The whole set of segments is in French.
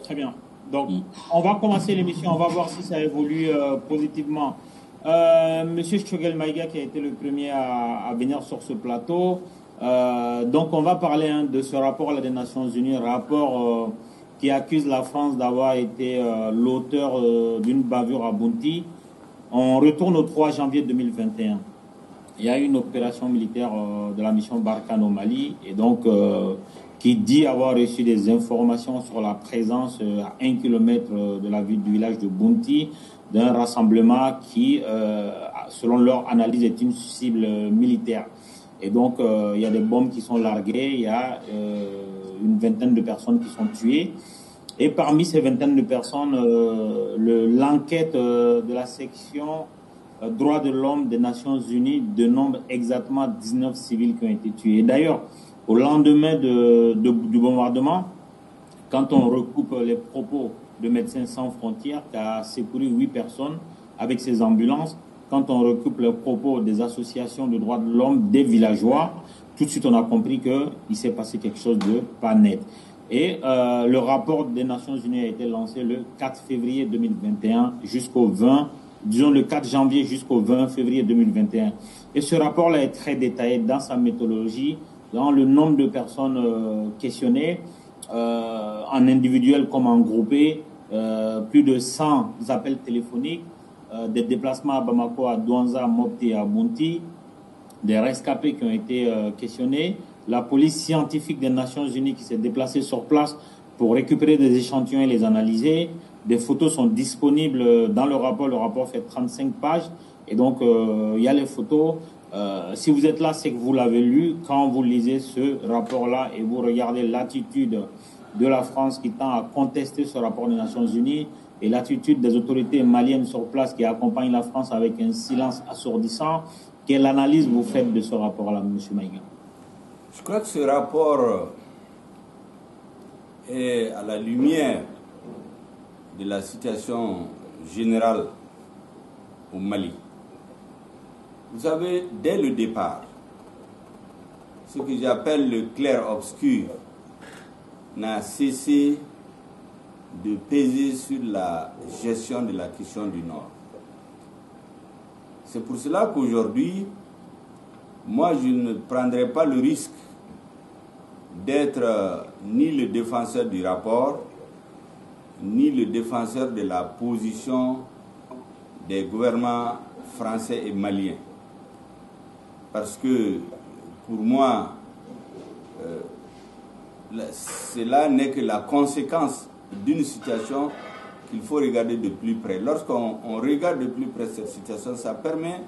Très bien. Donc, on va commencer l'émission. On va voir si ça évolue positivement. Monsieur Choguel Maïga qui a été le premier à venir sur ce plateau. Donc, on va parler de ce rapport des Nations Unies, rapport qui accuse la France d'avoir été l'auteur d'une bavure à Bounti. On retourne au 3 janvier 2021. Il y a une opération militaire de la mission Barkhane au Mali et donc qui dit avoir reçu des informations sur la présence à 1 kilomètre de la ville du village de Bounti d'un rassemblement qui, selon leur analyse, est une cible militaire. Et donc, il y a des bombes qui sont larguées, il y a une vingtaine de personnes qui sont tuées. Et parmi ces vingtaines de personnes, l'enquête de la section droits de l'homme des Nations Unies dénombre exactement 19 civils qui ont été tués. D'ailleurs, au lendemain du bombardement, quand on recoupe les propos de Médecins sans frontières qui a secouru 8 personnes avec ses ambulances, quand on recoupe les propos des associations de droits de l'homme, des villageois, tout de suite on a compris qu'il s'est passé quelque chose de pas net. Et le rapport des Nations Unies a été lancé le 4 février 2021 jusqu'au 20, disons le 4 janvier jusqu'au 20 février 2021. Et ce rapport-là est très détaillé dans sa méthodologie, dans le nombre de personnes questionnées, en individuel comme en groupé, plus de 100 appels téléphoniques, des déplacements à Bamako, à Douanza, à Mopti et à Bounti, des rescapés qui ont été questionnés, la police scientifique des Nations Unies qui s'est déplacée sur place pour récupérer des échantillons et les analyser. Des photos sont disponibles dans le rapport. Le rapport fait 35 pages. Et donc, il y a les photos. Si vous êtes là, c'est que vous l'avez lu. Quand vous lisez ce rapport-là et vous regardez l'attitude de la France qui tend à contester ce rapport des Nations Unies et l'attitude des autorités maliennes sur place qui accompagnent la France avec un silence assourdissant, quelle analyse vous faites de ce rapport-là, M. Maïga? Je crois que ce rapport est à la lumière de la situation générale au Mali. Vous savez, dès le départ, ce que j'appelle le clair-obscur n'a cessé de peser sur la gestion de la question du Nord. C'est pour cela qu'aujourd'hui, moi, je ne prendrai pas le risque d'être ni le défenseur du rapport, ni le défenseur de la position des gouvernements français et maliens. Parce que, pour moi, cela n'est que la conséquence d'une situation qu'il faut regarder de plus près. Lorsqu'on regarde de plus près cette situation, ça permet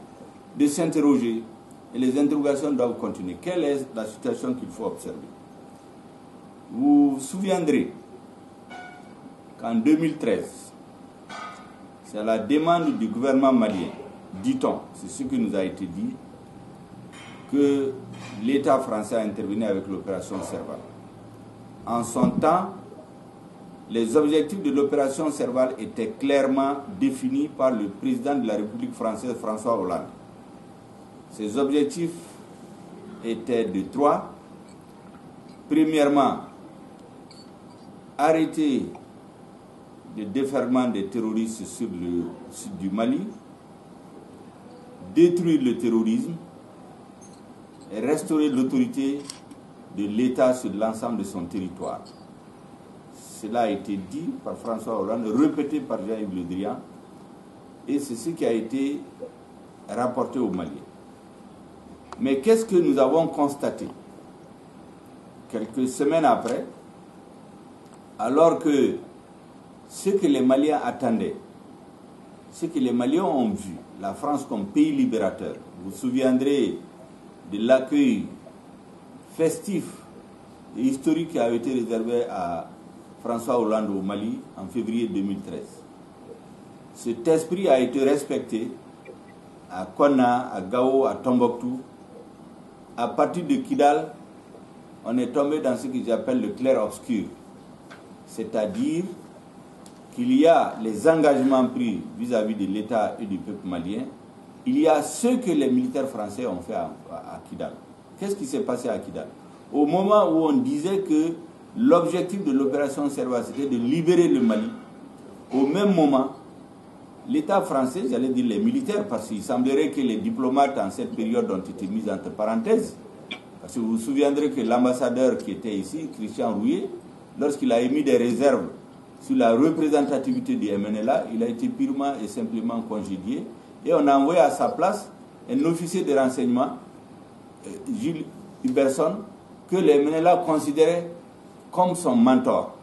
de s'interroger. Et les interrogations doivent continuer. Quelle est la situation qu'il faut observer? Vous vous souviendrez qu'en 2013, c'est à la demande du gouvernement malien, dit-on, c'est ce qui nous a été dit, que l'État français a intervenu avec l'opération Serval. En son temps, les objectifs de l'opération Serval étaient clairement définis par le président de la République française, François Hollande. Ces objectifs étaient de 3. Premièrement, arrêter le déferlement des terroristes sur le sud du Mali, détruire le terrorisme et restaurer l'autorité de l'État sur l'ensemble de son territoire. Cela a été dit par François Hollande, répété par Jean-Yves Le Drian, et c'est ce qui a été rapporté aux Maliens. Mais qu'est-ce que nous avons constaté? Quelques semaines après, alors que ce que les Maliens attendaient, ce que les Maliens ont vu, la France comme pays libérateur, vous vous souviendrez de l'accueil festif et historique qui a été réservé à François Hollande au Mali en février 2013. Cet esprit a été respecté à Konna, à Gao, à Tombouctou. À partir de Kidal, on est tombé dans ce que j'appelle le clair-obscur. C'est-à-dire qu'il y a les engagements pris vis-à-vis de l'État et du peuple malien. Il y a ce que les militaires français ont fait à Kidal. Qu'est-ce qui s'est passé à Kidal? Au moment où on disait que l'objectif de l'opération Serval, c'était de libérer le Mali. Au même moment, l'État français, j'allais dire les militaires, parce qu'il semblerait que les diplomates en cette période ont été mis entre parenthèses. Parce que vous vous souviendrez que l'ambassadeur qui était ici, Christian Rouillet, lorsqu'il a émis des réserves sur la représentativité du MNLA, il a été purement et simplement congédié. Et on a envoyé à sa place un officier de renseignement, Gilles Huberson, que le MNLA considérait comme son mentor,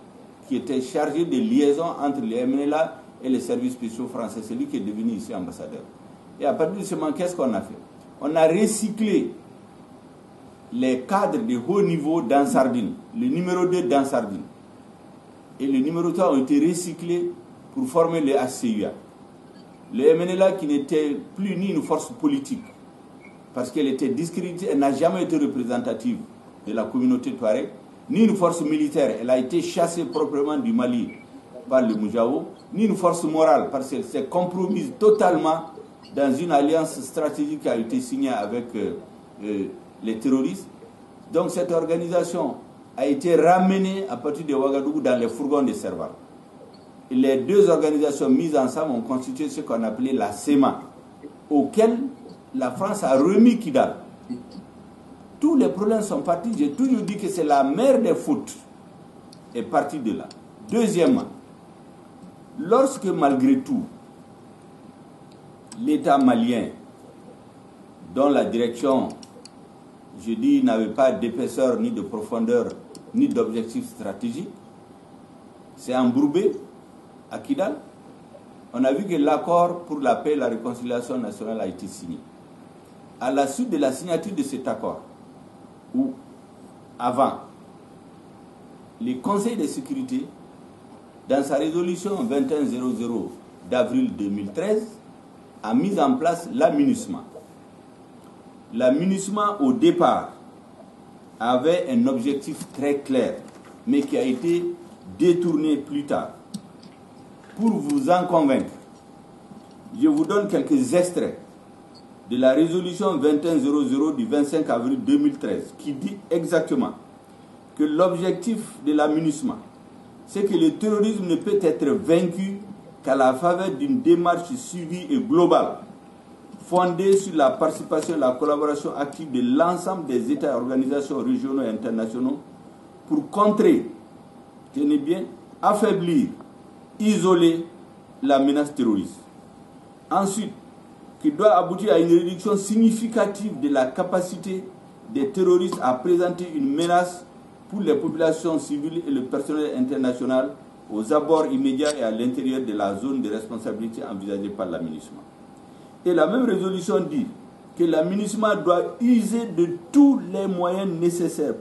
qui était chargé de liaison entre les MNLA et les services spéciaux français. C'est lui qui est devenu ici ambassadeur. Et à partir de ce moment, qu'est-ce qu'on a fait? On a recyclé les cadres de haut niveau d'Ansardine, le numéro 2 d'Ansardine et le numéro 3 ont été recyclés pour former le HCUA. Le MNLA, qui n'était plus ni une force politique, parce qu'elle était discréditée, elle n'a jamais été représentative de la communauté Touareg, ni une force militaire, elle a été chassée proprement du Mali par le Moujao, ni une force morale, parce qu'elle s'est compromise totalement dans une alliance stratégique qui a été signée avec les terroristes. Donc cette organisation a été ramenée à partir de Ouagadougou dans les fourgons de Serval. Et les deux organisations mises ensemble ont constitué ce qu'on appelait la SEMA, auquel la France a remis Kidal. Tous les problèmes sont partis. J'ai toujours dit que c'est la mère des fautes est partie de là. Deuxièmement, lorsque malgré tout, l'État malien, dont la direction, je dis, n'avait pas d'épaisseur, ni de profondeur, ni d'objectif stratégique, s'est embourbé à Kidal, on a vu que l'accord pour la paix et la réconciliation nationale a été signé. À la suite de la signature de cet accord, ou avant, le Conseil de sécurité, dans sa résolution 2100 d'avril 2013, a mis en place la MINUSMA. La MINUSMA, au départ, avait un objectif très clair, mais qui a été détourné plus tard. Pour vous en convaincre, je vous donne quelques extraits de la résolution 2100 du 25 avril 2013, qui dit exactement que l'objectif de la MINUSMA, c'est que le terrorisme ne peut être vaincu qu'à la faveur d'une démarche suivie et globale, fondée sur la participation et la collaboration active de l'ensemble des États et organisations régionaux et internationaux pour contrer, tenez bien, affaiblir, isoler la menace terroriste. Ensuite, qui doit aboutir à une réduction significative de la capacité des terroristes à présenter une menace pour les populations civiles et le personnel international aux abords immédiats et à l'intérieur de la zone de responsabilité envisagée par la MINUSMA. Et la même résolution dit que la MINUSMA doit user de tous les moyens nécessaires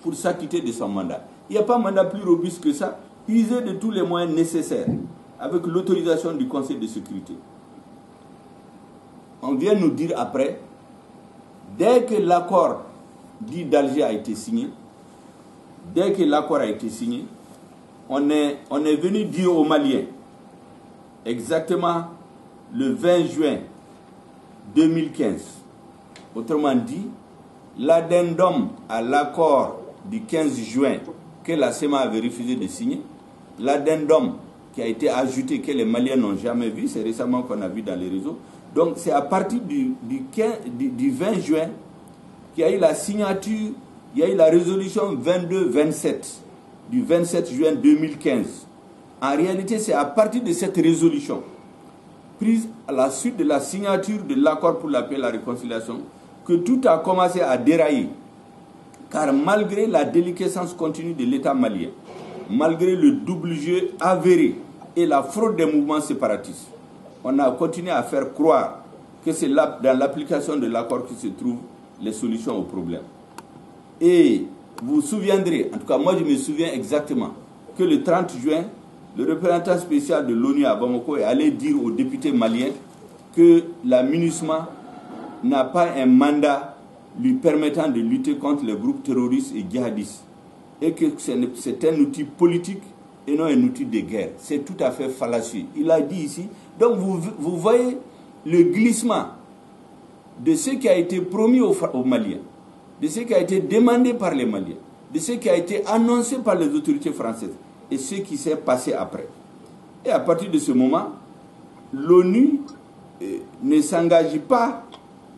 pour s'acquitter de son mandat. Il n'y a pas un mandat plus robuste que ça. User de tous les moyens nécessaires avec l'autorisation du Conseil de sécurité. On vient nous dire après, dès que l'accord dit d'Alger a été signé, on est venu dire aux Maliens, exactement le 20 juin 2015, autrement dit, l'addendum à l'accord du 15 juin que la SEMA avait refusé de signer, l'addendum qui a été ajouté que les Maliens n'ont jamais vu, c'est récemment qu'on a vu dans les réseaux. Donc c'est à partir du 20 juin qu'il y a eu la signature, il y a eu la résolution 22-27 du 27 juin 2015. En réalité, c'est à partir de cette résolution, prise à la suite de la signature de l'accord pour la paix et la réconciliation, que tout a commencé à dérailler. Car malgré la déliquescence continue de l'État malien, malgré le double jeu avéré et la fraude des mouvements séparatistes, on a continué à faire croire que c'est dans l'application de l'accord que se trouvent les solutions aux problèmes. Et vous vous souviendrez, en tout cas moi je me souviens exactement, que le 30 juin, le représentant spécial de l'ONU à Bamako est allé dire aux députés maliens que la MINUSMA n'a pas un mandat lui permettant de lutter contre les groupes terroristes et djihadistes, et que c'est un outil politique et non un outil de guerre. C'est tout à fait fallacieux. Il a dit ici. Donc vous voyez le glissement de ce qui a été promis aux Maliens, de ce qui a été demandé par les Maliens, de ce qui a été annoncé par les autorités françaises et ce qui s'est passé après. Et à partir de ce moment, l'ONU ne s'engage pas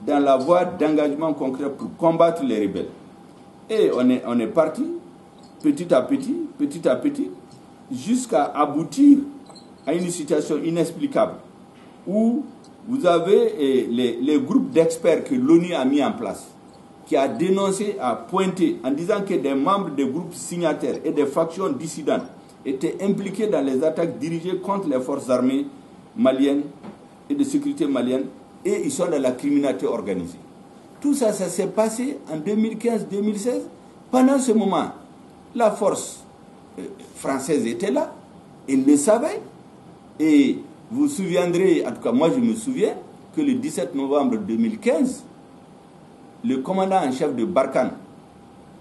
dans la voie d'engagement concret pour combattre les rebelles. Et on est parti petit à petit, jusqu'à aboutir à une situation inexplicable où vous avez les groupes d'experts que l'ONU a mis en place, qui a dénoncé, a pointé en disant que des membres des groupes signataires et des factions dissidentes étaient impliqués dans les attaques dirigées contre les forces armées maliennes et de sécurité maliennes, et ils sont dans la criminalité organisée. Tout ça, ça s'est passé en 2015-2016. Pendant ce moment, la force française était là, ils le savaient, et vous vous souviendrez, en tout cas moi je me souviens, que le 17 novembre 2015, le commandant en chef de Barkhane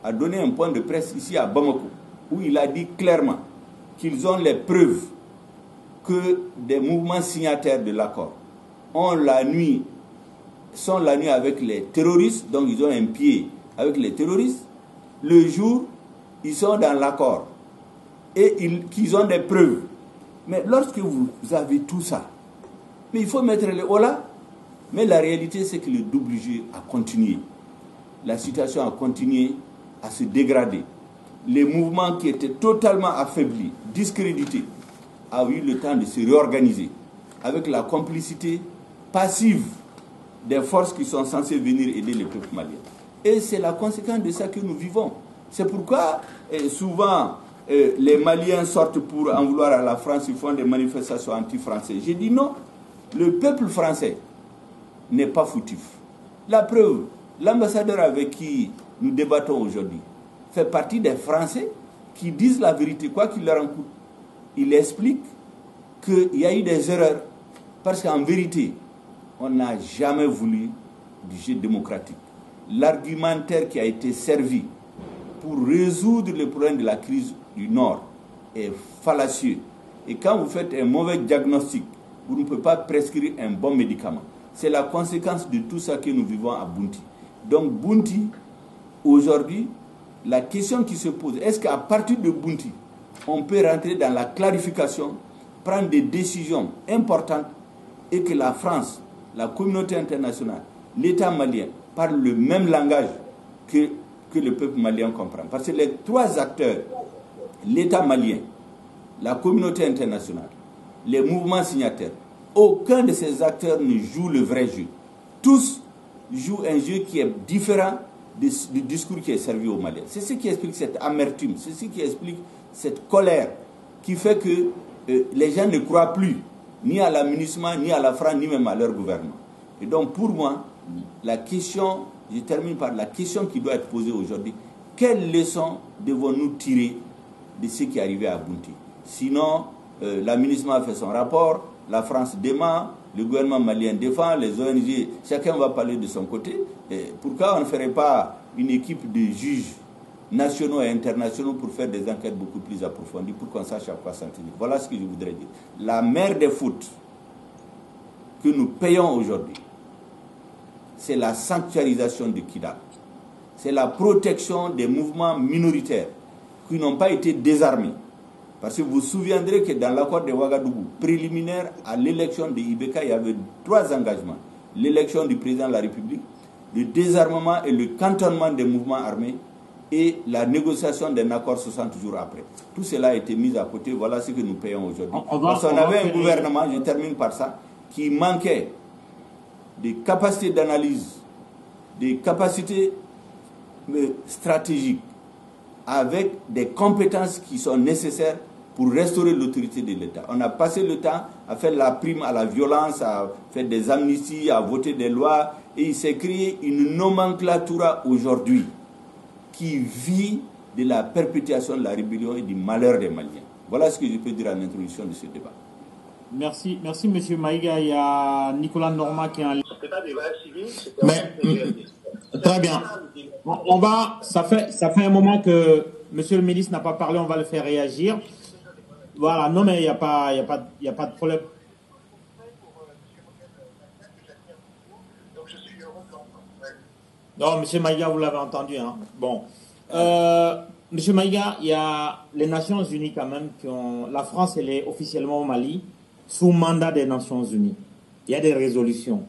a donné un point de presse ici à Bamako, où il a dit clairement qu'ils ont les preuves que des mouvements signataires de l'accord sont la nuit avec les terroristes, donc ils ont un pied avec les terroristes. Le jour, ils sont dans l'accord et qu'ils ont des preuves. Mais lorsque vous avez tout ça, mais il faut mettre les holà. Mais la réalité, c'est que le double jeu a continué. La situation a continué à se dégrader. Les mouvements qui étaient totalement affaiblis, discrédités, ont eu le temps de se réorganiser avec la complicité passive des forces qui sont censées venir aider le peuple malien. Et c'est la conséquence de ça que nous vivons. C'est pourquoi souvent les Maliens sortent pour en vouloir à la France, ils font des manifestations anti-françaises. J'ai dit non, le peuple français n'est pas foutif. La preuve, l'ambassadeur avec qui nous débattons aujourd'hui fait partie des Français qui disent la vérité, quoi qu'il leur en coûte. Il explique qu'il y a eu des erreurs, parce qu'en vérité, on n'a jamais voulu du jeu démocratique. L'argumentaire qui a été servi pour résoudre le problème de la crise du Nord est fallacieux. Et quand vous faites un mauvais diagnostic, vous ne pouvez pas prescrire un bon médicament. C'est la conséquence de tout ça que nous vivons à Bounti. Donc Bounti, aujourd'hui, la question qui se pose, est-ce qu'à partir de Bounti, on peut rentrer dans la clarification, prendre des décisions importantes et que la France, la communauté internationale, l'État malien parlent le même langage que le peuple malien comprend. Parce que les trois acteurs, l'État malien, la communauté internationale, les mouvements signataires, aucun de ces acteurs ne joue le vrai jeu. Tous jouent un jeu qui est différent du discours qui est servi aux Maliens. C'est ce qui explique cette amertume, c'est ce qui explique cette colère qui fait que les gens ne croient plus ni à l'amunissement, ni à la France, ni même à leur gouvernement. Et donc pour moi, la question, je termine par la question qui doit être posée aujourd'hui. Quelles leçons devons-nous tirer de ce qui est arrivé à Bounti? Sinon, l'amunissement a fait son rapport, la France dément, le gouvernement malien défend, les ONG, chacun va parler de son côté. Et pourquoi on ne ferait pas une équipe de juges nationaux et internationaux pour faire des enquêtes beaucoup plus approfondies, pour qu'on sache à quoi s'en tenir? Voilà ce que je voudrais dire. La mère des fautes que nous payons aujourd'hui, c'est la sanctuarisation de Kidal. C'est la protection des mouvements minoritaires qui n'ont pas été désarmés. Parce que vous vous souviendrez que dans l'accord de Ouagadougou, préliminaire à l'élection de Ibeka, il y avait 3 engagements. L'élection du président de la République, le désarmement et le cantonnement des mouvements armés et la négociation d'un accord 60 jours après. Tout cela a été mis à côté. Voilà ce que nous payons aujourd'hui. Parce qu'on avait un gouvernement, je termine par ça, qui manquait des capacités d'analyse, des capacités stratégiques, avec des compétences qui sont nécessaires pour restaurer l'autorité de l'État. On a passé le temps à faire la prime à la violence, à faire des amnisties, à voter des lois, et il s'est créé une nomenclature aujourd'hui qui vit de la perpétuation de la rébellion et du malheur des Maliens. Voilà ce que je peux dire en introduction de ce débat. Merci, merci M. Maïga. Il y a Nicolas Normand qui est en ligne. Très bien. On va, ça fait un moment que M. le ministre n'a pas parlé, on va le faire réagir. Voilà, non mais il n'y a pas de problème. Non, M. Maïga, vous l'avez entendu. Hein. Bon. Monsieur Maïga, il y a les Nations Unies quand même qui ont... La France, elle est officiellement au Mali sous mandat des Nations Unies. Il y a des résolutions.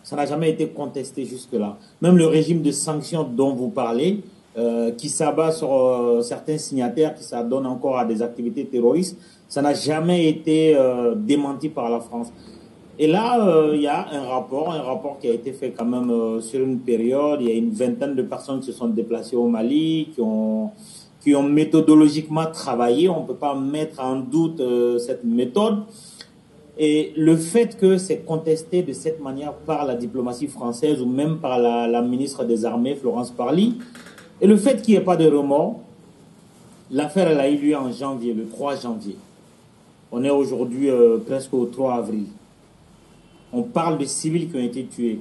Ça n'a jamais été contesté jusque-là. Même le régime de sanctions dont vous parlez, qui s'abat sur certains signataires, qui s'adonnent encore à des activités terroristes, ça n'a jamais été démenti par la France. Et là, il y a un rapport qui a été fait quand même sur une période. Il y a une vingtaine de personnes qui se sont déplacées au Mali, qui ont méthodologiquement travaillé. On ne peut pas mettre en doute cette méthode. Et le fait que c'est contesté de cette manière par la diplomatie française ou même par la ministre des Armées, Florence Parly, et le fait qu'il n'y ait pas de remords, l'affaire elle a eu lieu en janvier, le 3 janvier. On est aujourd'hui presque au 3 avril. On parle de civils qui ont été tués.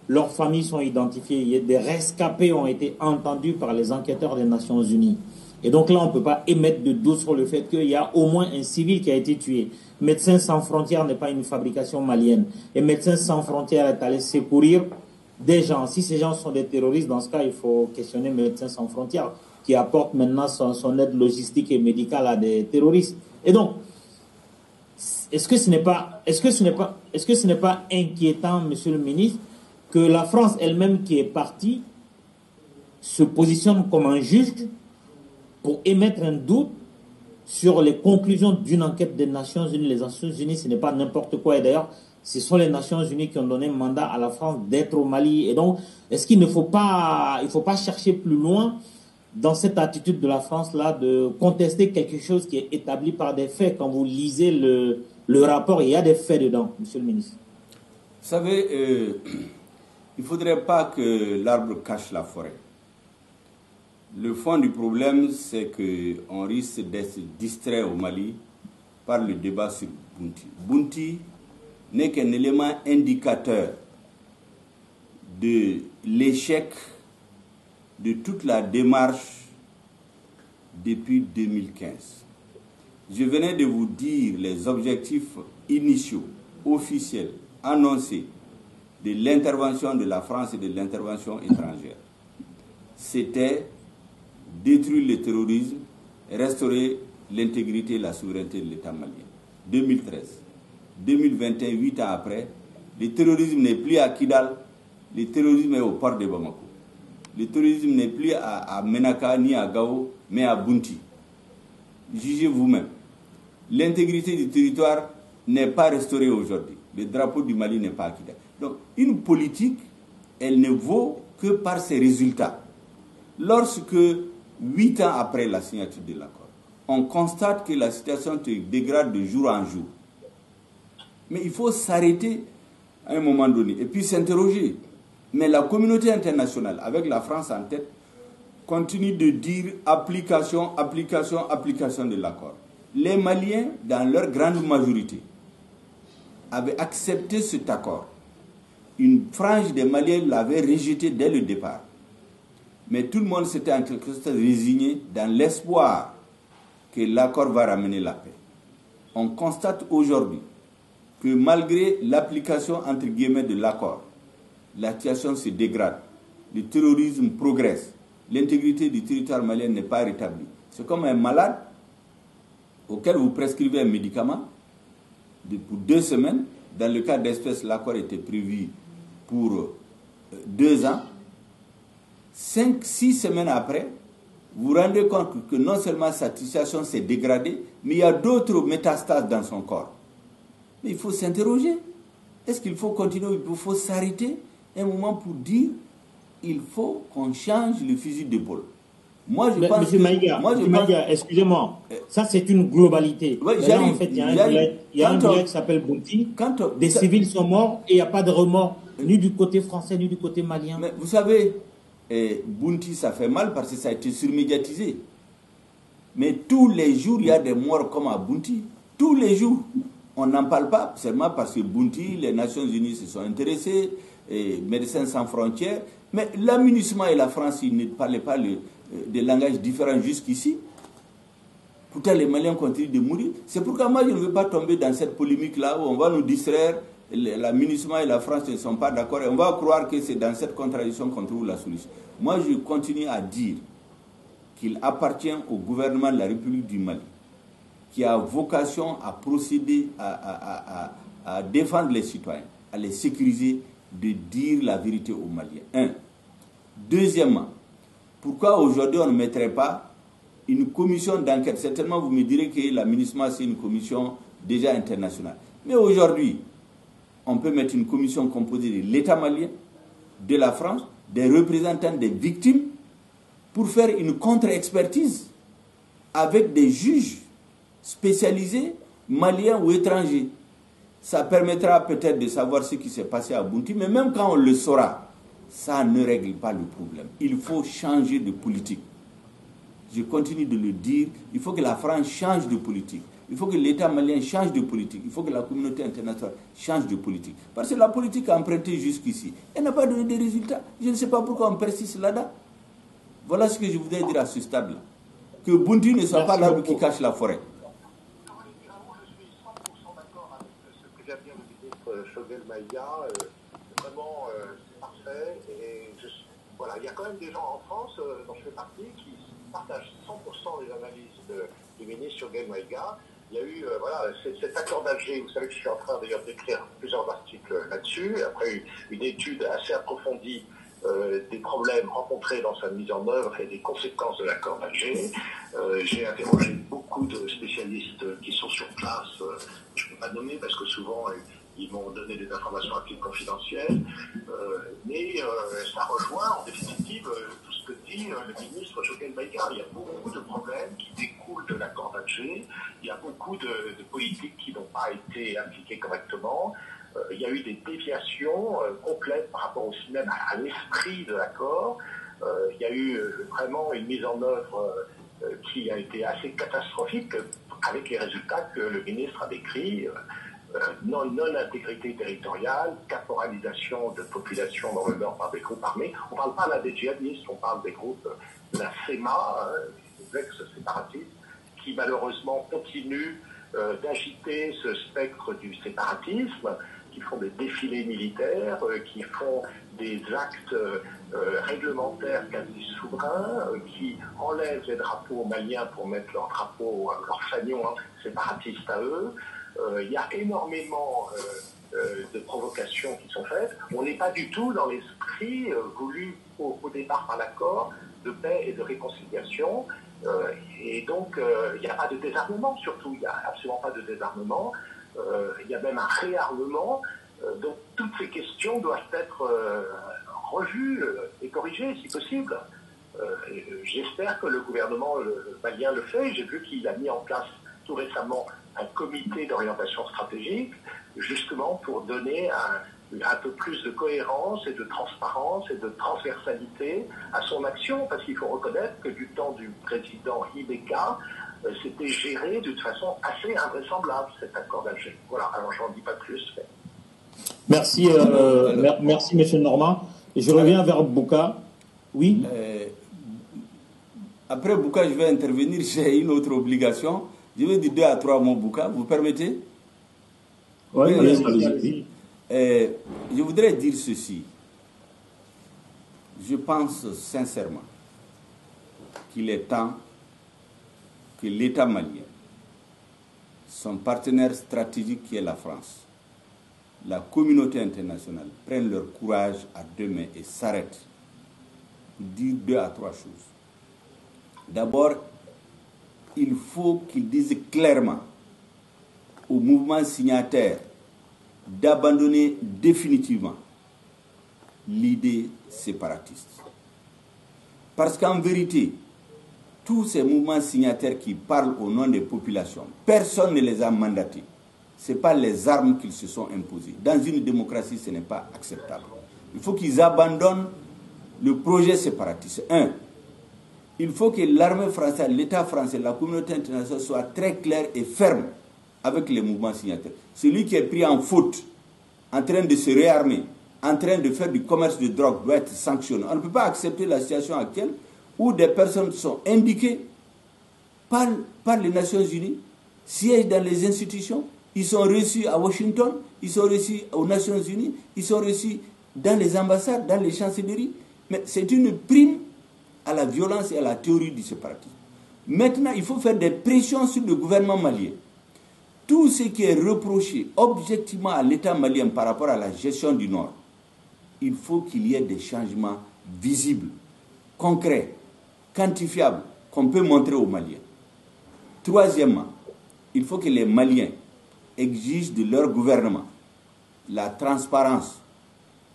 Leurs familles sont identifiées. Des rescapés ont été entendus par les enquêteurs des Nations Unies. Et donc là, on ne peut pas émettre de doute sur le fait qu'il y a au moins un civil qui a été tué. Médecins sans frontières n'est pas une fabrication malienne. Et Médecins sans frontières est allé secourir des gens. Si ces gens sont des terroristes, dans ce cas, il faut questionner Médecins sans frontières, qui apporte maintenant son aide logistique et médicale à des terroristes. Et donc, est-ce que ce n'est pas inquiétant, monsieur le ministre, que la France elle-même qui est partie se positionne comme un juge pour émettre un doute sur les conclusions d'une enquête des Nations Unies? Les Nations Unies, ce n'est pas n'importe quoi. Et d'ailleurs, ce sont les Nations Unies qui ont donné mandat à la France d'être au Mali. Et donc, est-ce qu'il ne faut pas, chercher plus loin dans cette attitude de la France-là de contester quelque chose qui est établi par des faits? Quand vous lisez le rapport, il y a des faits dedans, monsieur le ministre. Vous savez, il ne faudrait pas que l'arbre cache la forêt. Le fond du problème, c'est qu'on risque d'être distrait au Mali par le débat sur Bounty. Bounty n'est qu'un élément indicateur de l'échec de toute la démarche depuis 2015. Je venais de vous dire les objectifs initiaux, officiels, annoncés de l'intervention de la France et de l'intervention étrangère. C'était détruire le terrorisme, restaurer l'intégrité et la souveraineté de l'État malien. 2013. 2021, 8 ans après, le terrorisme n'est plus à Kidal, le terrorisme est au port de Bamako. Le terrorisme n'est plus à Menaka ni à Gao, mais à Bounty. Jugez vous-même. L'intégrité du territoire n'est pas restaurée aujourd'hui. Le drapeau du Mali n'est pas à Kidal. Donc, une politique, elle ne vaut que par ses résultats. Lorsque, 8 ans après la signature de l'accord, on constate que la situation se dégrade de jour en jour. Mais il faut s'arrêter à un moment donné et puis s'interroger. Mais la communauté internationale, avec la France en tête, continue de dire application, application, application de l'accord. Les Maliens, dans leur grande majorité, avaient accepté cet accord. Une frange des Maliens l'avait rejeté dès le départ. Mais tout le monde s'était en quelque sorte résigné dans l'espoir que l'accord va ramener la paix. On constate aujourd'hui que malgré l'application entre guillemets de l'accord, la situation se dégrade, le terrorisme progresse, l'intégrité du territoire malien n'est pas rétablie. C'est comme un malade auquel vous prescrivez un médicament pour 2 semaines. Dans le cas d'espèce, l'accord était prévu pour 2 ans. 5-6 semaines après, vous vous rendez compte que non seulement sa situation s'est dégradée, mais il y a d'autres métastases dans son corps. Mais il faut s'interroger. Est-ce qu'il faut continuer? Il faut s'arrêter un moment pour dire il faut qu'on change le fusil d'épaule. Moi, je pense Monsieur Maïga, excusez-moi, ça c'est une globalité. Oui, en fait, il y a un village qui s'appelle Bounty. Des civils sont morts et il n'y a pas de remords, ni du côté français, ni du côté malien. Mais vous savez, Bounty, ça fait mal parce que ça a été surmédiatisé. Mais tous les jours, il y a des morts comme à Bounty. Tous les jours. On n'en parle pas seulement parce que Bounty, les Nations Unies se sont intéressées, Médecins sans frontières. Mais l'amunissement et la France, ils ne parlaient pas des langages différents jusqu'ici. Pourtant, les Maliens continuent de mourir. C'est pourquoi moi, je ne veux pas tomber dans cette polémique-là où on va nous distraire. L'amunissement et la France ne sont pas d'accord. Et on va croire que c'est dans cette contradiction qu'on trouve la solution. Moi, je continue à dire qu'il appartient au gouvernement de la République du Mali, qui a vocation à procéder à défendre les citoyens, à les sécuriser, de dire la vérité aux Maliens. Un. Deuxièmement, pourquoi aujourd'hui on ne mettrait pas une commission d'enquête? Certainement vous me direz que la MINUSMA c'est une commission déjà internationale. Mais aujourd'hui, on peut mettre une commission composée de l'État malien, de la France, des représentants des victimes, pour faire une contre-expertise avec des juges spécialisés, maliens ou étrangers. Ça permettra peut-être de savoir ce qui s'est passé à Bounti, mais même quand on le saura, ça ne règle pas le problème. Il faut changer de politique. Je continue de le dire, il faut que la France change de politique. Il faut que l'État malien change de politique. Il faut que la communauté internationale change de politique. Parce que la politique a emprunté jusqu'ici. Elle n'a pas donné de résultats. Je ne sais pas pourquoi on persiste là-dedans. Voilà ce que je voudrais dire à ce stade-là. Que Bounti ne soit pas l'arbre qui cache la forêt. Choguel Maïga, vraiment c'est parfait. Et voilà, il y a quand même des gens en France, dont je fais partie, qui partagent 100% les analyses du ministre Choguel Maïga. Il y a eu cet accord d'Alger, vous savez que je suis en train d'ailleurs d'écrire plusieurs articles là-dessus, après une étude assez approfondie des problèmes rencontrés dans sa mise en œuvre et des conséquences de l'accord d'Alger. J'ai interrogé beaucoup de spécialistes qui sont sur place, je ne peux pas nommer parce que souvent ils m'ont donné des informations à titre confidentiel, mais ça rejoint en définitive tout ce que dit le ministre Choguel Maïga. Il y a beaucoup de problèmes qui découlent de l'accord d'Alger, il y a beaucoup de politiques qui n'ont pas été appliquées correctement, il y a eu des déviations complètes par rapport aussi même à l'esprit de l'accord, il y a eu vraiment une mise en œuvre qui a été assez catastrophique avec les résultats que le ministre a décrits. Non-intégrité territoriale, caporalisation de population dans le nord par des groupes armés. On ne parle pas là des djihadistes, on parle des groupes de la FEMA, des ex-séparatistes, qui malheureusement continuent d'agiter ce spectre du séparatisme, qui font des défilés militaires, qui font des actes réglementaires quasi souverains, qui enlèvent les drapeaux maliens pour mettre leur drapeau, leur fanion séparatiste à eux. Il y a énormément de provocations qui sont faites. On n'est pas du tout dans l'esprit voulu au départ par l'accord de paix et de réconciliation. Et donc, il n'y a pas de désarmement, surtout. Il n'y a absolument pas de désarmement. Il y a même un réarmement. Donc, toutes ces questions doivent être revues et corrigées, si possible. J'espère que le gouvernement malien le fait. J'ai vu qu'il a mis en place tout récemment un comité d'orientation stratégique, justement pour donner un peu plus de cohérence et de transparence et de transversalité à son action, parce qu'il faut reconnaître que du temps du président Ibeka, c'était géré d'une façon assez invraisemblable, cet accord d'Alger. Voilà, alors j'en dis pas plus. Mais... Merci, merci M. Normand. Et je reviens vers Bouka. Oui. Après Bouka, je vais intervenir, j'ai une autre obligation. Je vais dire 2 à 3 mots, Bouka, vous permettez? Oui, allez-y. Je voudrais dire ceci. Je pense sincèrement qu'il est temps que l'État malien, son partenaire stratégique qui est la France, la communauté internationale, prennent leur courage à 2 mains et s'arrêtent pour dire 2 à 3 choses. D'abord, il faut qu'ils disent clairement au mouvement signataire d'abandonner définitivement l'idée séparatiste. Parce qu'en vérité, tous ces mouvements signataires qui parlent au nom des populations, personne ne les a mandatés. Ce n'est pas les armes qu'ils se sont imposées. Dans une démocratie, ce n'est pas acceptable. Il faut qu'ils abandonnent le projet séparatiste. 1. Il faut que l'armée française, l'État français, la communauté internationale soient très clairs et fermes avec les mouvements signataires. Celui qui est pris en faute, en train de se réarmer, en train de faire du commerce de drogue, doit être sanctionné. On ne peut pas accepter la situation actuelle où des personnes sont indiquées par les Nations Unies, siègent dans les institutions, ils sont reçus à Washington, ils sont reçus aux Nations Unies, ils sont reçus dans les ambassades, dans les chancelleries. Mais c'est une prime à la violence et à la théorie du séparatisme. Maintenant, il faut faire des pressions sur le gouvernement malien. Tout ce qui est reproché objectivement à l'État malien par rapport à la gestion du Nord, il faut qu'il y ait des changements visibles, concrets, quantifiables, qu'on peut montrer aux Maliens. Troisièmement, il faut que les Maliens exigent de leur gouvernement la transparence,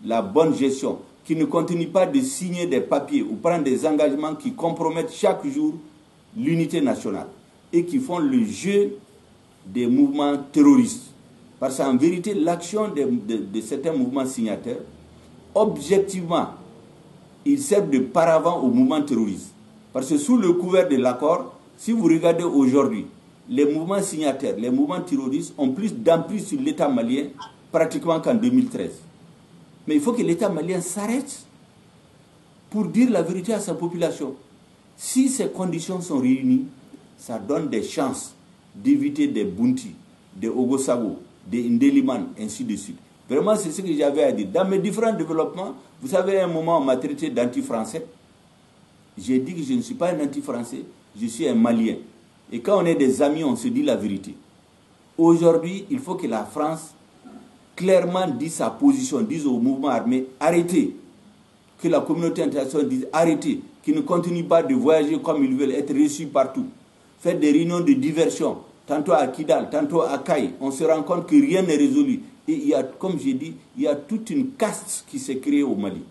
la bonne gestion, qui ne continuent pas de signer des papiers ou prendre des engagements qui compromettent chaque jour l'unité nationale et qui font le jeu des mouvements terroristes. Parce qu'en vérité, l'action de certains mouvements signataires, objectivement, ils servent de paravent aux mouvements terroristes. Parce que sous le couvert de l'accord, si vous regardez aujourd'hui, les mouvements signataires, les mouvements terroristes ont plus d'emprise sur l'État malien pratiquement qu'en 2013. Mais il faut que l'État malien s'arrête pour dire la vérité à sa population. Si ces conditions sont réunies, ça donne des chances d'éviter des Bounty, des Ogosago, des Ndeliman, ainsi de suite. Vraiment, c'est ce que j'avais à dire. Dans mes différents développements, vous savez, à un moment, on m'a traité d'anti-français. J'ai dit que je ne suis pas un anti-français, je suis un Malien. Et quand on est des amis, on se dit la vérité. Aujourd'hui, il faut que la France clairement dise sa position, dise au mouvement armé, arrêtez. Que la communauté internationale dise arrêtez, qu'ils ne continuent pas de voyager comme ils veulent, être reçus partout. Faire des réunions de diversion, tantôt à Kidal, tantôt à Kaï. On se rend compte que rien n'est résolu. Et il y a, comme j'ai dit, il y a toute une caste qui s'est créée au Mali.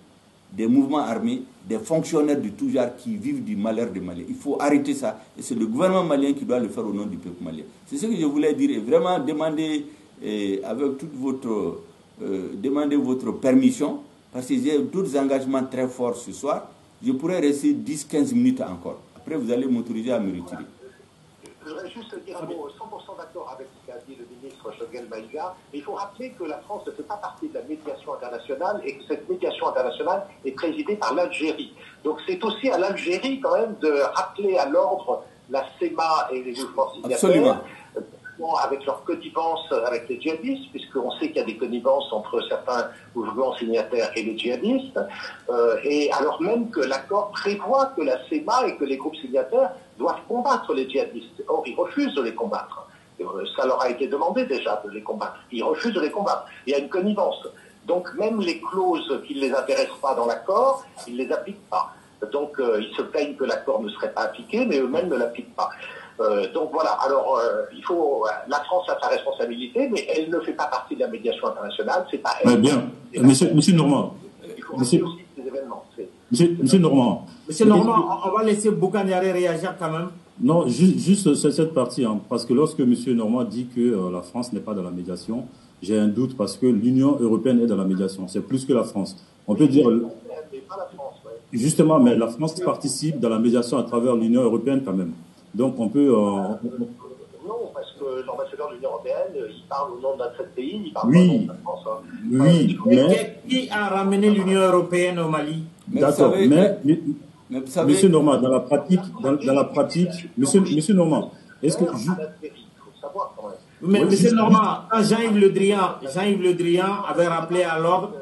Des mouvements armés, des fonctionnaires de tout genre qui vivent du malheur des Maliens. Il faut arrêter ça. Et c'est le gouvernement malien qui doit le faire au nom du peuple malien. C'est ce que je voulais dire. Et vraiment demander, avec toute votre, demander votre permission, parce que j'ai d'autres engagements très forts ce soir. Je pourrais rester 10-15 minutes encore. Après, vous allez m'autoriser à me retirer. Je voudrais juste dire un mot, 100% d'accord avec ce qu'a dit le ministre Choguel Maïga. Il faut rappeler que la France ne fait pas partie de la médiation internationale et que cette médiation internationale est présidée par l'Algérie. Donc c'est aussi à l'Algérie quand même de rappeler à l'ordre la CEMA et les mouvements signataires, avec leur connivence avec les djihadistes, puisqu'on sait qu'il y a des connivences entre certains mouvements signataires et les djihadistes, et alors même que l'accord prévoit que la CEMA et que les groupes signataires doivent combattre les djihadistes. Or, ils refusent de les combattre. Ça leur a été demandé déjà de les combattre. Ils refusent de les combattre. Il y a une connivence. Donc même les clauses qui ne les intéressent pas dans l'accord, ils ne les appliquent pas. Donc ils se plaignent que l'accord ne serait pas appliqué, mais eux-mêmes ne l'appliquent pas. Donc voilà, alors il faut, la France a sa responsabilité, mais elle ne fait pas partie de la médiation internationale, c'est pas elle. Ouais, bien, monsieur Normand. Il faut aussi des événements. Monsieur Normand. Monsieur Normand, on va laisser Bouganiaré réagir quand même. Non, juste cette partie, hein, parce que lorsque monsieur Normand dit que la France n'est pas dans la médiation, j'ai un doute parce que l'Union européenne est dans la médiation, c'est plus que la France. On peut dire... Pas la France, ouais. Justement, mais la France participe dans la médiation à travers l'Union européenne quand même. Donc on peut... Non, parce que l'ambassadeur de l'Union européenne, il parle au nom d'un seul pays, il parle oui, au nom de la France. Hein. Oui, mais... Qui a ramené l'Union européenne au Mali? D'accord, mais vous savez, monsieur Normand, dans la pratique, monsieur Normand, est-ce que... Mais oui, monsieur Normand, quand Jean-Yves Le Drian avait rappelé à l'ordre...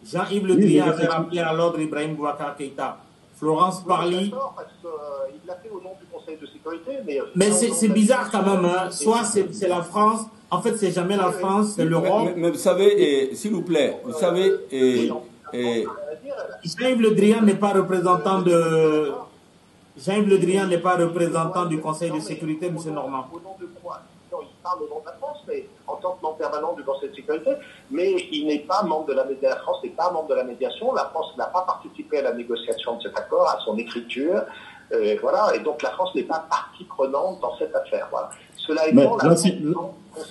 Jean-Yves Le Drian avait rappelé à l'ordre Ibrahim Boubacar Keïta. Florence Parly... Il l'a fait au nom du Conseil de sécurité, mais c'est bizarre quand même, hein. Soit c'est la France, en fait c'est jamais la France, c'est l'Europe. Mais vous savez, s'il vous plaît, vous savez... Jean-Yves Le Drian n'est pas représentant de... Jean-Yves Le Drian n'est pas représentant du Conseil de sécurité, monsieur Normand. Au nom de quoi? Non, il parle au nom de la France, mais en tant que membre permanent du Conseil de sécurité, mais il n'est pas membre de la médiation. La France n'est pas membre de la médiation. La France n'a pas participé à la négociation de cet accord, à son écriture. Voilà, et donc la France n'est pas partie prenante dans cette affaire. Voilà. Cela étant,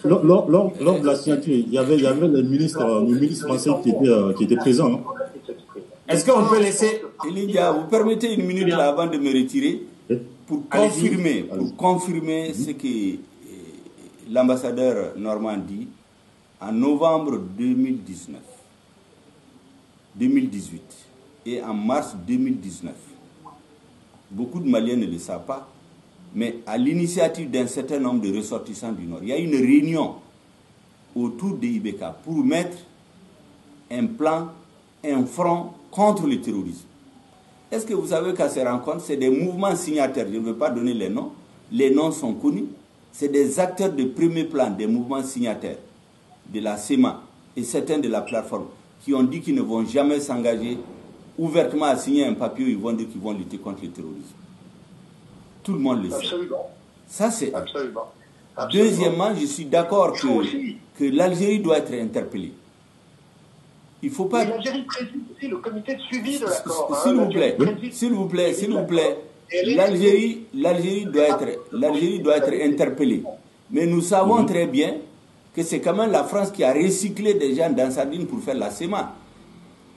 lors de la signature, il y avait les ministres français qui étaient présents. Hein. Est-ce qu'on peut laisser... Lydia, vous permettez une minute là avant de me retirer pour confirmer ce que l'ambassadeur Normand dit en novembre 2018 et en mars 2019. Beaucoup de Maliens ne le savent pas, mais à l'initiative d'un certain nombre de ressortissants du Nord, il y a une réunion autour de Ibeka pour mettre un plan, un front contre le terrorisme. Est-ce que vous savez qu'à ces rencontres, c'est des mouvements signataires, je ne veux pas donner les noms sont connus, c'est des acteurs de premier plan, des mouvements signataires de la CEMA et certains de la plateforme qui ont dit qu'ils ne vont jamais s'engager ouvertement à signer un papier où ils vont dire qu'ils vont lutter contre le terrorisme. Tout le monde le sait. Absolument. Ça, c'est... Absolument. Deuxièmement, je suis d'accord que l'Algérie doit être interpellée. Il ne faut pas... L'Algérie préside aussi le comité de suivi de l'accord. S'il vous plaît, l'Algérie doit être interpellée. Mais nous savons très bien que c'est quand même la France qui a recyclé des gens dans Sardine pour faire la CEMA.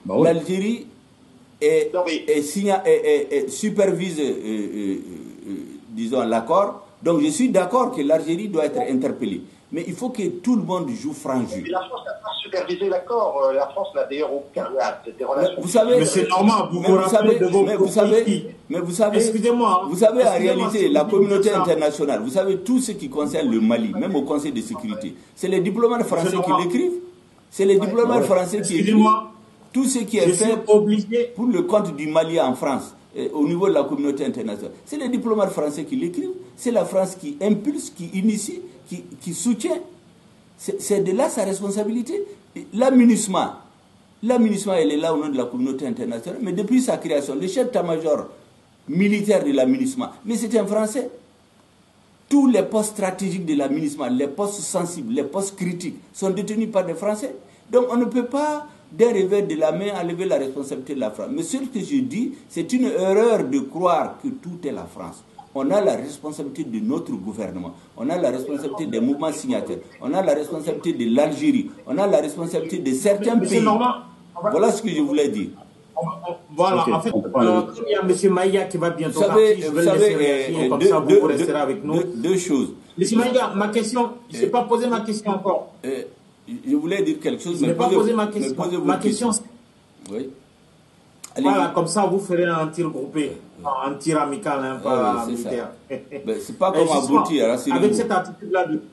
L'Algérie supervise, disons, l'accord. Donc je suis d'accord que l'Algérie doit être interpellée. Mais il faut que tout le monde joue franc jeu. Mais la France n'a pas supervisé l'accord. La France n'a d'ailleurs aucun des relations. Vous savez, mais c'est normal, vous savez, excusez-moi. Vous savez, en réalité, la communauté internationale, vous savez, tout ce qui concerne le Mali, même au Conseil de sécurité, c'est les diplomates français qui l'écrivent. C'est les diplomates français qui écrivent. Tout ce qui est fait pour le compte du Mali en France, au niveau de la communauté internationale, c'est les diplomates français qui l'écrivent. C'est la France qui impulse, qui initie, qui soutient. C'est de là sa responsabilité. L'amunissement, elle est là au nom de la communauté internationale, mais depuis sa création, le chef d'état-major militaire de l'amunissement, mais c'est un Français. Tous les postes stratégiques de l'amunissement, les postes sensibles, les postes critiques, sont détenus par des Français. Donc on ne peut pas, d'un revers de la main, enlever la responsabilité de la France. Mais ce que je dis, c'est une erreur de croire que tout est la France. On a la responsabilité de notre gouvernement, on a la responsabilité des mouvements signataires, on a la responsabilité de l'Algérie, on a la responsabilité de certains pays. Voilà ce que je voulais dire. Voilà, en fait, il y a M. Maïga qui va bientôt partir. Vous savez, comme ça, vous resterez avec nous. Deux choses. M. Maïga, ma question, je n'ai pas posé ma question encore. Je voulais dire quelque chose. Je n'ai pas posé ma question. Ma question, c'est... Oui. Voilà, comme ça, vous ferez un tir groupé, un tir amical, hein, pas militaire. C'est pas comme Abouti. Avec cette attitude-là de...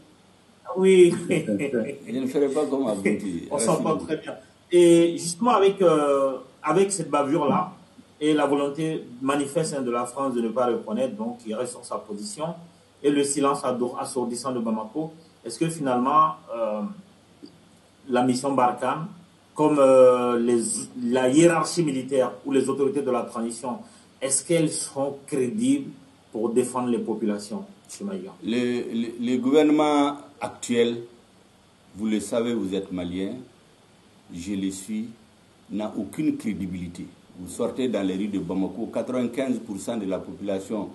Oui. Je ne ferai pas comme Abouti. On s'entend très bien. Et justement, avec cette bavure-là, et la volonté manifeste de la France de ne pas reconnaître, donc il reste sur sa position, et le silence assourdissant de Bamako, est-ce que finalement, la mission Barkhane, comme la hiérarchie militaire ou les autorités de la transition, est-ce qu'elles sont crédibles pour défendre les populations, M. Maïga? Le gouvernement actuel, vous le savez, vous êtes malien, je le suis, n'a aucune crédibilité. Vous sortez dans les rues de Bamako, 95% de la population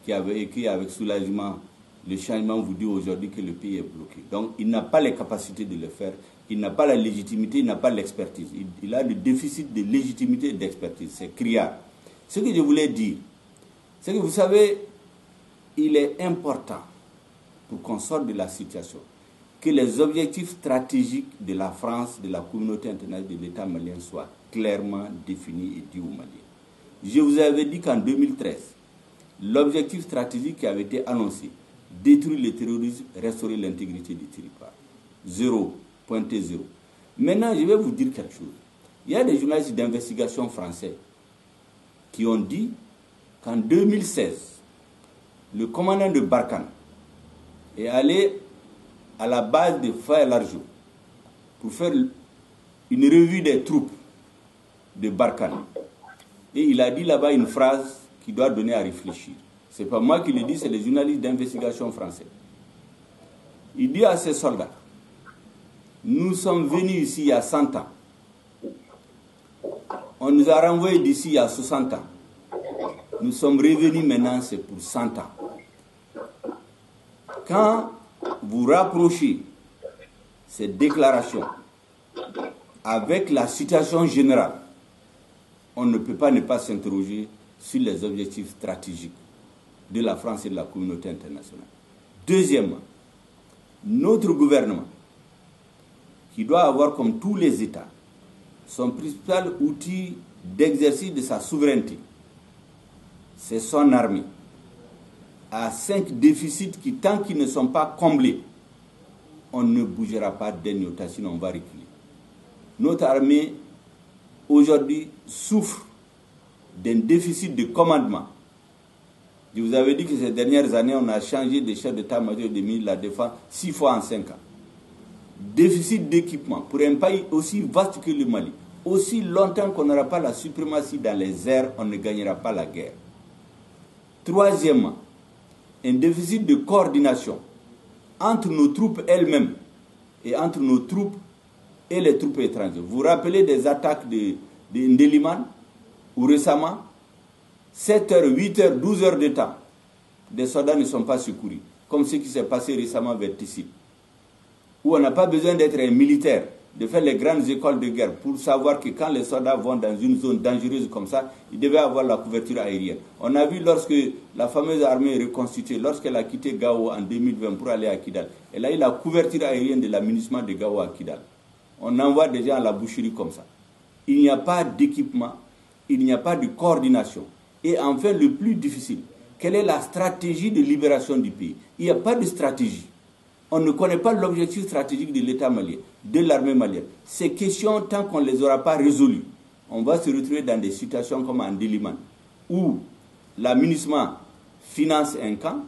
qui avait écrit avec soulagement le changement vous dit aujourd'hui que le pays est bloqué. Donc il n'a pas les capacités de le faire, il n'a pas la légitimité, il n'a pas l'expertise. Il a le déficit de légitimité et d'expertise, c'est criard. Ce que je voulais dire, c'est que vous savez, il est important pour qu'on sorte de la situation que les objectifs stratégiques de la France, de la communauté internationale, de l'État malien soient clairement définis et dits aux Maliens. Je vous avais dit qu'en 2013, l'objectif stratégique qui avait été annoncé, détruire le terrorisme, restaurer l'intégrité du territoire. 0.0. Maintenant, je vais vous dire quelque chose. Il y a des journalistes d'investigation français qui ont dit qu'en 2016, le commandant de Barkhane est allé à la base de Faye-Largeau pour faire une revue des troupes de Barkhane. Et il a dit là-bas une phrase qui doit donner à réfléchir. Ce n'est pas moi qui le dis, c'est les journalistes d'investigation français. Il dit à ses soldats, nous sommes venus ici il y a 100 ans. On nous a renvoyés d'ici il y a 60 ans. Nous sommes revenus maintenant, c'est pour 100 ans. Quand vous rapprochez ces déclarations avec la situation générale, on ne peut pas ne pas s'interroger sur les objectifs stratégiques de la France et de la communauté internationale. Deuxièmement, notre gouvernement, qui doit avoir comme tous les États, son principal outil d'exercice de sa souveraineté, c'est son armée, a 5 déficits qui, tant qu'ils ne sont pas comblés, on ne bougera pas d'un iota, sinon on va reculer. Notre armée, aujourd'hui, souffre d'un déficit de commandement. Je vous avais dit que ces dernières années, on a changé de chef d'état-major de ministre de la Défense 6 fois en 5 ans. Déficit d'équipement pour un pays aussi vaste que le Mali. Aussi longtemps qu'on n'aura pas la suprématie dans les airs, on ne gagnera pas la guerre. Troisièmement, un déficit de coordination entre nos troupes elles-mêmes et entre nos troupes et les troupes étrangères. Vous vous rappelez des attaques de Ndeliman, où récemment, 7 heures, 8 heures, 12 heures de temps, des soldats ne sont pas secourus, comme ce qui s'est passé récemment vers Tissit, où on n'a pas besoin d'être un militaire, de faire les grandes écoles de guerre pour savoir que quand les soldats vont dans une zone dangereuse comme ça, ils devaient avoir la couverture aérienne. On a vu lorsque la fameuse armée est reconstituée, lorsqu'elle a quitté Gao en 2020 pour aller à Kidal, elle a eu la couverture aérienne de l'aménagement de Gao à Kidal. On envoie des gens à la boucherie comme ça. Il n'y a pas d'équipement, il n'y a pas de coordination. Et enfin, le plus difficile, quelle est la stratégie de libération du pays? Il n'y a pas de stratégie. On ne connaît pas l'objectif stratégique de l'État malien, de l'armée malienne. Ces questions, tant qu'on ne les aura pas résolues, on va se retrouver dans des situations comme en Ndeliman, où l'aménagement finance un camp,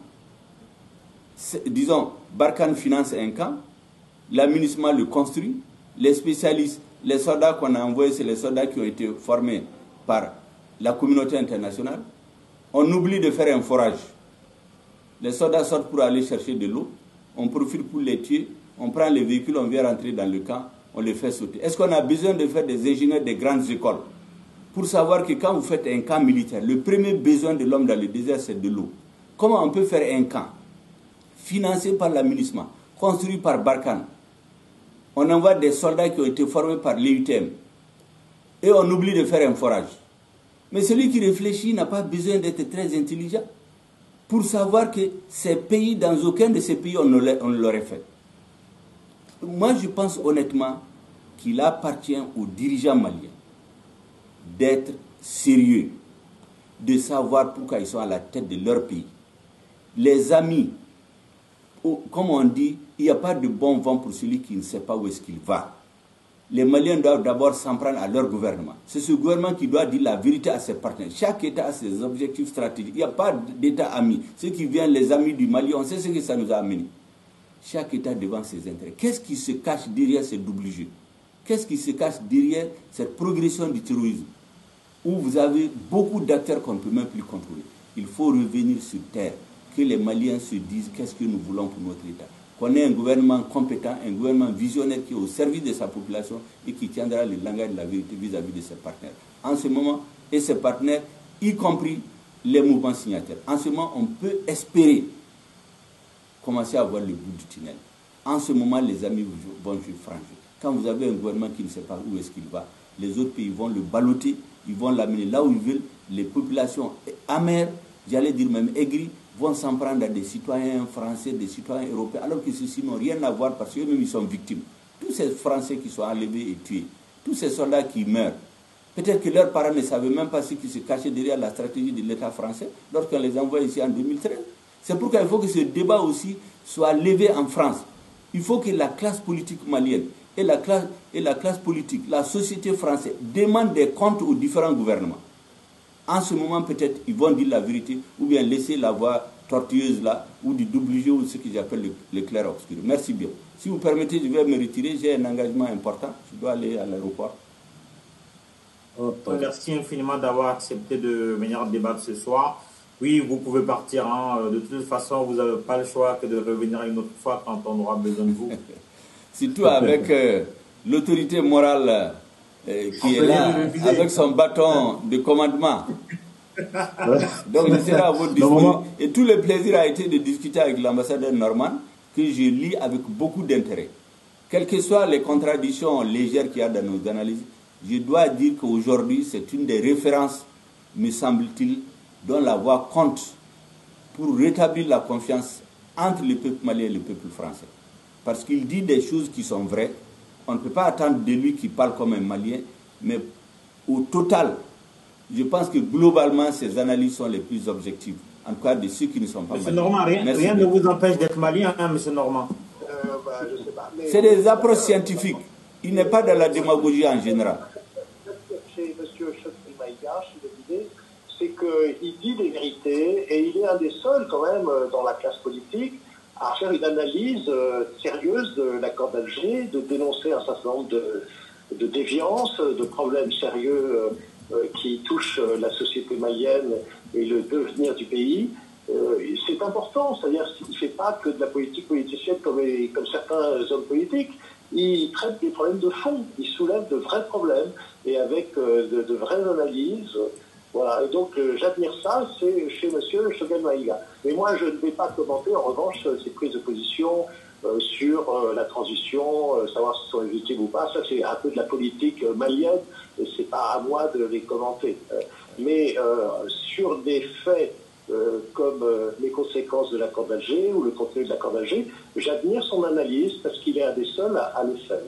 disons, Barkhane finance un camp, l'aménagement le construit, les spécialistes, les soldats qu'on a envoyés, c'est les soldats qui ont été formés par la communauté internationale. On oublie de faire un forage. Les soldats sortent pour aller chercher de l'eau. On profite pour les tuer, on prend les véhicules, on vient rentrer dans le camp, on les fait sauter. Est-ce qu'on a besoin de faire des ingénieurs des grandes écoles pour savoir que quand vous faites un camp militaire, le premier besoin de l'homme dans le désert, c'est de l'eau? Comment on peut faire un camp financé par l'aménagement, construit par Barkhane? On envoie des soldats qui ont été formés par l'EUTM et on oublie de faire un forage. Mais celui qui réfléchit n'a pas besoin d'être très intelligent pour savoir que ces pays, dans aucun de ces pays, on ne l'aurait fait. Moi, je pense honnêtement qu'il appartient aux dirigeants maliens d'être sérieux, de savoir pourquoi ils sont à la tête de leur pays. Les amis, comme on dit, il n'y a pas de bon vent pour celui qui ne sait pas où est-ce qu'il va. Les Maliens doivent d'abord s'en prendre à leur gouvernement. C'est ce gouvernement qui doit dire la vérité à ses partenaires. Chaque État a ses objectifs stratégiques. Il n'y a pas d'État ami. Ceux qui viennent, les amis du Mali, on sait ce que ça nous a amené. Chaque État devant ses intérêts. Qu'est-ce qui se cache derrière ces double jeux? Qu'est-ce qui se cache derrière cette progression du terrorisme, où vous avez beaucoup d'acteurs qu'on ne peut même plus contrôler? Il faut revenir sur terre, que les Maliens se disent qu'est-ce que nous voulons pour notre État. Qu'on ait un gouvernement compétent, un gouvernement visionnaire qui est au service de sa population et qui tiendra le langage de la vérité vis-à-vis de ses partenaires. En ce moment, et ses partenaires, y compris les mouvements signataires. En ce moment, on peut espérer commencer à voir le bout du tunnel. En ce moment, les amis vont jouer franc jeu. Quand vous avez un gouvernement qui ne sait pas où est-ce qu'il va, les autres pays vont le balloter, ils vont l'amener là où ils veulent. Les populations amères, j'allais dire même aigries, vont s'en prendre à des citoyens français, des citoyens européens, alors que ceux-ci n'ont rien à voir parce qu'eux-mêmes ils sont victimes. Tous ces Français qui sont enlevés et tués, tous ces soldats qui meurent, peut-être que leurs parents ne savaient même pas ce qui se cachait derrière la stratégie de l'État français lorsqu'on les envoie ici en 2013. C'est pourquoi il faut que ce débat aussi soit levé en France. Il faut que la classe politique malienne et la classe politique, la société française demandent des comptes aux différents gouvernements. En ce moment, peut-être, ils vont dire la vérité ou bien laisser la voie tortueuse là, ou du double jeu, ou ce que j'appelle le clair-obscur. Merci bien. Si vous permettez, je vais me retirer. J'ai un engagement important. Je dois aller à l'aéroport. Merci infiniment d'avoir accepté de venir débattre ce soir. Oui, vous pouvez partir. Hein. De toute façon, vous n'avez pas le choix que de revenir une autre fois quand on aura besoin de vous. Surtout avec l'autorité morale qui est là, avec son bâton de commandement. Donc je serai à votre disposition. Et tout le plaisir a été de discuter avec l'ambassadeur Norman, que je lis avec beaucoup d'intérêt. Quelles que soient les contradictions légères qu'il y a dans nos analyses, je dois dire qu'aujourd'hui, c'est une des références, me semble-t-il, dont la voix compte pour rétablir la confiance entre le peuple malien et le peuple français. Parce qu'il dit des choses qui sont vraies. On ne peut pas attendre de lui qui parle comme un Malien, mais au total, je pense que globalement, ces analyses sont les plus objectives. En tout cas, de ceux qui ne sont pas Monsieur Normand, rien ne vous empêche d'être malien, hein, Monsieur Normand. Je sais pas. C'est des approches scientifiques. Il n'est pas dans la démagogie en général. Chez M. Chokri Maïga, je le disais, qu'il dit des vérités et il est un des seuls quand même dans la classe politique à faire une analyse sérieuse de l'accord d'Alger, de dénoncer un certain nombre de déviances, de problèmes sérieux qui touchent la société malienne et le devenir du pays. C'est important, c'est-à-dire qu'il ne fait pas que de la politique politicienne comme certains hommes politiques. Il traite des problèmes de fond, il soulève de vrais problèmes et avec de vraies analyses. Voilà, et donc j'admire ça, c'est chez M. Choguel Maïga. Mais moi, je ne vais pas commenter, en revanche, ces prises de position sur la transition, savoir si sont légitimes ou pas. Ça, c'est un peu de la politique malienne, et c'est pas à moi de les commenter. Mais sur des faits comme les conséquences de l'accord d'Alger ou le contenu de l'accord d'Alger, j'admire son analyse parce qu'il est un des seuls à le faire.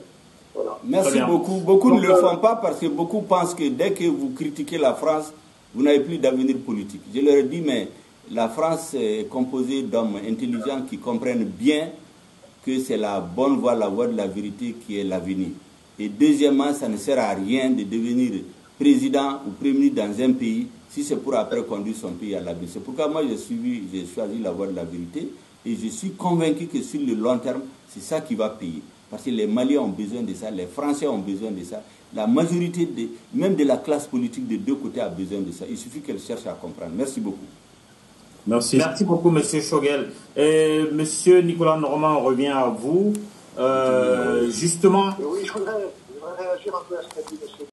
Voilà. Merci beaucoup. Beaucoup ne le font pas parce que beaucoup pensent que dès que vous critiquez la France, vous n'avez plus d'avenir politique. Je leur ai dit, mais la France est composée d'hommes intelligents qui comprennent bien que c'est la bonne voie, la voie de la vérité qui est l'avenir. Et deuxièmement, ça ne sert à rien de devenir président ou premier ministre dans un pays si c'est pour après conduire son pays à l'abîme. C'est pourquoi moi j'ai choisi la voie de la vérité et je suis convaincu que sur le long terme, c'est ça qui va payer. Parce que les Maliens ont besoin de ça, les Français ont besoin de ça, la majorité, même de la classe politique des deux côtés a besoin de ça. Il suffit qu'elle cherche à comprendre. Merci beaucoup. Merci. Merci beaucoup, M. Choguel. Et M. Nicolas Normand, on revient à vous. Justement... Oui, je voudrais réagir un peu à ce qu'a dit M.